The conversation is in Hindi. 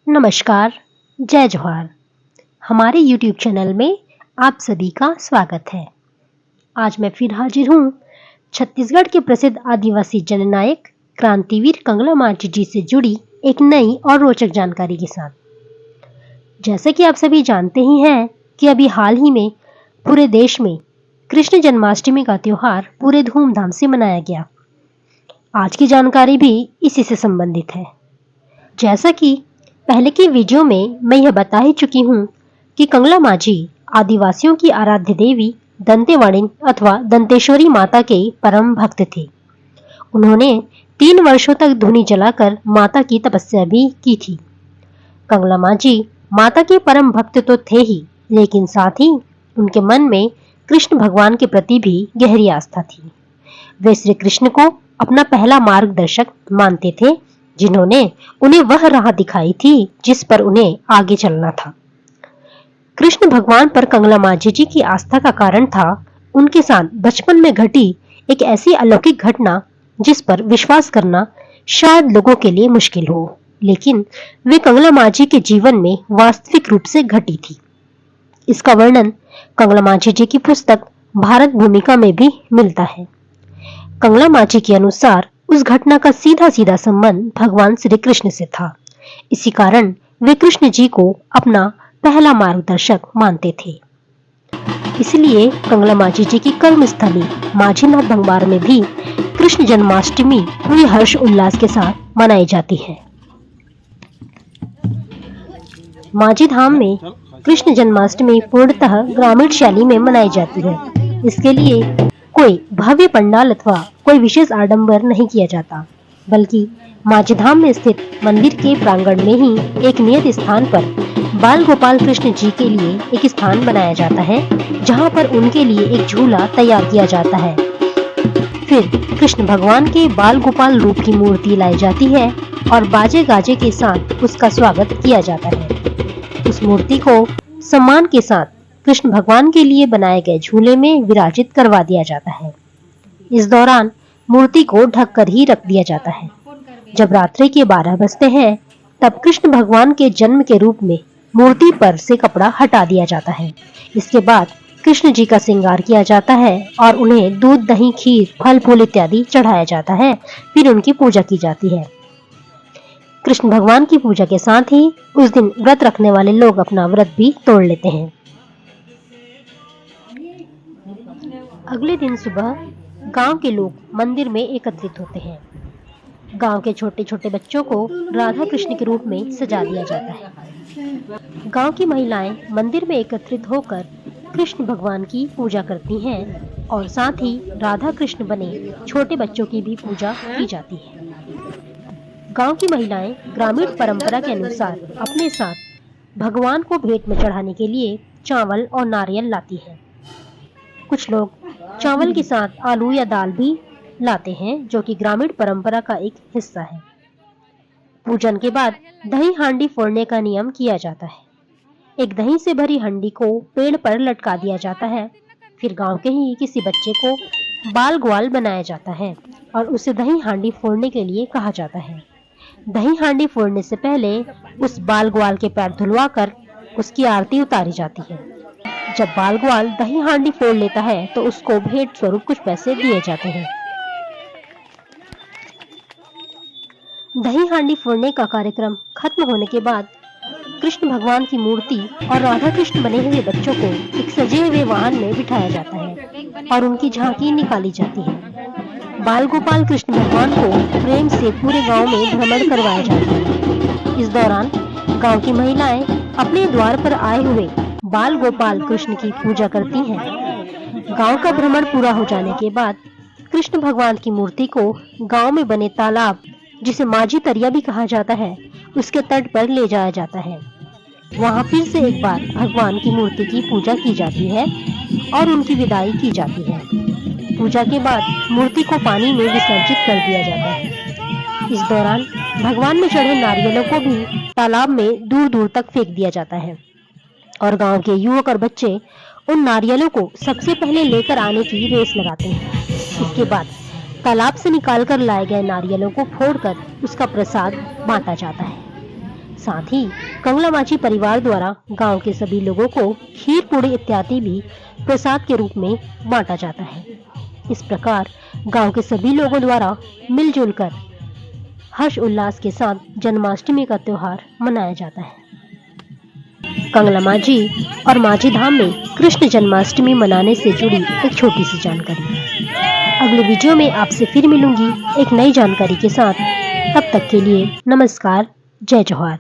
नमस्कार, जय जोहार। हमारे YouTube चैनल में आप सभी का स्वागत है। आज मैं फिर हाजिर हूँ छत्तीसगढ़ के प्रसिद्ध आदिवासी जननायक क्रांतिवीर कंगला मांझी जी से जुड़ी एक नई और रोचक जानकारी के साथ। जैसे कि आप सभी जानते ही हैं कि अभी हाल ही में पूरे देश में कृष्ण जन्माष्टमी का त्योहार पूरे धूमधाम से मनाया गया। आज की जानकारी भी इसी से संबंधित है। जैसा कि पहले की वीडियो में मैं यह बता ही चुकी हूँ कि कंगला मांझी आदिवासियों की आराध्य देवी दंतेवाड़ी अथवा दंतेश्वरी माता के परम भक्त थे। उन्होंने 3 वर्षों तक धूनी जलाकर माता की तपस्या भी की थी। कंगला मांझी माता के परम भक्त तो थे ही, लेकिन साथ ही उनके मन में कृष्ण भगवान के प्रति भी गहरी आस्था थी। वे श्री कृष्ण को अपना पहला मार्गदर्शक मानते थे, जिन्होंने उन्हें वह राह दिखाई थी जिस पर उन्हें आगे चलना था। कृष्ण भगवान पर कंगला मांझी जी की आस्था का कारण था उनके साथ बचपन में घटी एक ऐसी अलौकिक घटना जिस पर विश्वास करना शायद लोगों के लिए मुश्किल हो, लेकिन वे कंगला मांझी के जीवन में वास्तविक रूप से घटी थी। इसका वर्णन कंगला मांझी जी की पुस्तक भारत भूमिका में भी मिलता है। कंगला मांझी के अनुसार उस घटना का सीधा सीधा संबंध भगवान श्री कृष्ण से था। इसी कारण वे कृष्ण जी को अपना पहला मार्गदर्शक मानते थे। इसलिए कंगला मांझी जी की कर्मस्थली माझीनाथ भंगवार में भी कृष्ण जन्माष्टमी पूरे हर्ष उल्लास के साथ मनाई जाती है। माझी धाम में कृष्ण जन्माष्टमी पूर्णतः ग्रामीण शैली में मनाई जाती है। इसके लिए कोई भव्य पंडाल अथवा कोई विशेष आडंबर नहीं किया जाता, बल्कि माझी धाम में स्थित मंदिर के प्रांगण में ही एक नियत स्थान पर बाल गोपाल कृष्ण जी के लिए एक स्थान बनाया जाता है, जहां पर उनके लिए एक झूला तैयार किया जाता है। फिर कृष्ण भगवान के बाल गोपाल रूप की मूर्ति लाई जाती है और बाजे गाजे के साथ उसका स्वागत किया जाता है। उस मूर्ति को सम्मान के साथ कृष्ण भगवान के लिए बनाए गए झूले में विराजित करवा दिया जाता है। इस दौरान मूर्ति को ढककर ही रख दिया जाता है। जब रात्रि के 12 बजते हैं, तब कृष्ण भगवान के जन्म के रूप में मूर्ति पर से कपड़ा हटा दिया जाता है। इसके बाद कृष्ण जी का श्रृंगार किया जाता है और उन्हें दूध, दही, खीर, फल फूल इत्यादि चढ़ाया जाता है। फिर उनकी पूजा की जाती है। कृष्ण भगवान की पूजा के साथ ही उस दिन व्रत रखने वाले लोग अपना व्रत भी तोड़ लेते हैं। अगले दिन सुबह गांव के लोग मंदिर में एकत्रित होते हैं। गांव के छोटे छोटे बच्चों को राधा कृष्ण के रूप में सजा दिया जाता है। गांव की महिलाएं मंदिर में एकत्रित होकर कृष्ण भगवान की पूजा करती हैं और साथ ही राधा कृष्ण बने छोटे बच्चों की भी पूजा की जाती है। गांव की महिलाएं ग्रामीण परंपरा के अनुसार अपने साथ भगवान को भेंट में चढ़ाने के लिए चावल और नारियल लाती हैं। कुछ लोग चावल के साथ आलू या दाल भी लाते हैं, जो कि ग्रामीण परंपरा का एक हिस्सा है। पूजन के बाद दही हांडी फोड़ने का नियम किया जाता है। एक दही से भरी हंडी को पेड़ पर लटका दिया जाता है। फिर गांव के ही किसी बच्चे को बाल ग्वाल बनाया जाता है और उसे दही हांडी फोड़ने के लिए कहा जाता है। दही हांडी फोड़ने से पहले उस बाल ग्वाल के पैर धुलवा कर उसकी आरती उतारी जाती है। जब बाल ग्वाल दही हांडी फोड़ लेता है तो उसको भेंट स्वरूप कुछ पैसे दिए जाते हैं। दही हांडी फोड़ने का कार्यक्रम खत्म होने के बाद कृष्ण भगवान की मूर्ति और राधा कृष्ण बने हुए बच्चों को एक सजे हुए वाहन में बिठाया जाता है और उनकी झांकी निकाली जाती है। बाल गोपाल कृष्ण भगवान को प्रेम से पूरे गांव में भ्रमण करवाया जाता है। इस दौरान गांव की महिलाएं अपने द्वार पर आए हुए बाल गोपाल कृष्ण की पूजा करती हैं। गांव का भ्रमण पूरा हो जाने के बाद कृष्ण भगवान की मूर्ति को गांव में बने तालाब, जिसे माझी तरिया भी कहा जाता है, उसके तट पर ले जाया जाता है। वहां फिर से एक बार भगवान की मूर्ति की पूजा की जाती है और उनकी विदाई की जाती है। पूजा के बाद मूर्ति को पानी में विसर्जित कर दिया जाता है। इस दौरान भगवान में चढ़े नारियलों को भी तालाब में दूर दूर तक फेंक दिया जाता है और गांव के युवक और बच्चे उन नारियलों को सबसे पहले लेकर आने की रेस लगाते हैं। इसके बाद तालाब से निकालकर लाए गए नारियलों को फोड़कर उसका प्रसाद बांटा जाता है। साथ ही कंगला माझी परिवार द्वारा गांव के सभी लोगों को खीर पूड़ी इत्यादि भी प्रसाद के रूप में बांटा जाता है। इस प्रकार गांव के सभी लोगों द्वारा मिलजुल कर हर्ष उल्लास के साथ जन्माष्टमी का त्योहार मनाया जाता है। कंगला माझी और माझी धाम में कृष्ण जन्माष्टमी मनाने से जुड़ी एक छोटी सी जानकारी। अगले वीडियो में आपसे फिर मिलूंगी एक नई जानकारी के साथ। तब तक के लिए नमस्कार, जय जोहार।